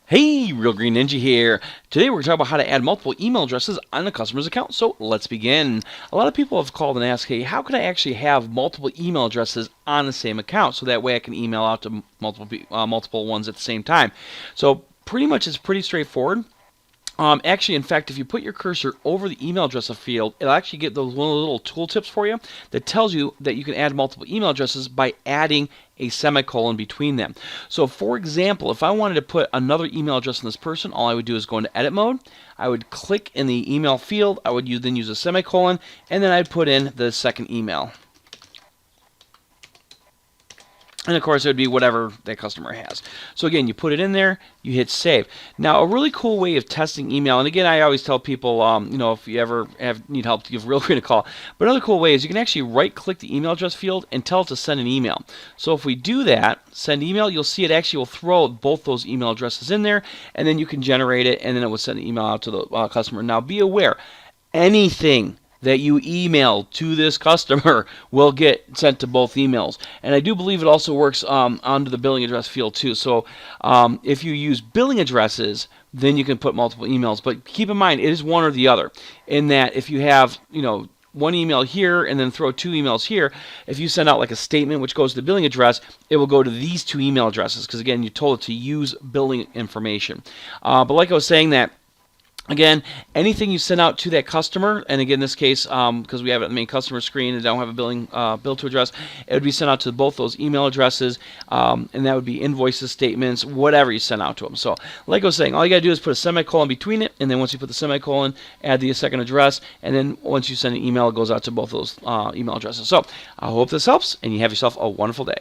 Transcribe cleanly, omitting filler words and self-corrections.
Hey, Real Green Ninja here. Today we're going to talk about how to add multiple email addresses on a customer's account. So let's begin. A lot of people have called and asked, hey, how can I actually have multiple email addresses on the same account so that way I can email out to multiple ones at the same time? So pretty much it's pretty straightforward. Actually, in fact, if you put your cursor over the email address field, it'll actually get those little tooltips for you that tells you that you can add multiple email addresses by adding a semicolon between them. So, for example, if I wanted to put another email address in this person, all I would do is go into edit mode. I would click in the email field. I would then use a semicolon, and then I'd put in the second email. And of course, it would be whatever that customer has. So again, you put it in there, you hit save. Now, a really cool way of testing email, and again, I always tell people, if you ever need help, to give Real Green a call. But another cool way is you can actually right-click the email address field and tell it to send an email. So if we do that, send email, you'll see it actually will throw both those email addresses in there, and then you can generate it, and then it will send an email out to the customer. Now, be aware, anything that you email to this customer will get sent to both emails. And I do believe it also works onto the billing address field too. So if you use billing addresses, then you can put multiple emails. But keep in mind, it is one or the other. In that if you have, one email here and then throw two emails here, if you send out like a statement which goes to the billing address, it will go to these two email addresses because, again, you told it to use billing information. But like I was saying that, again, anything you send out to that customer, and again, in this case, because we have it on the main customer screen and don't have a bill to address, it would be sent out to both those email addresses, and that would be invoices, statements, whatever you send out to them. So, like I was saying, all you got to do is put a semicolon between it, and then once you put the semicolon, add the second address, and then once you send an email, it goes out to both those email addresses. So, I hope this helps, and you have yourself a wonderful day.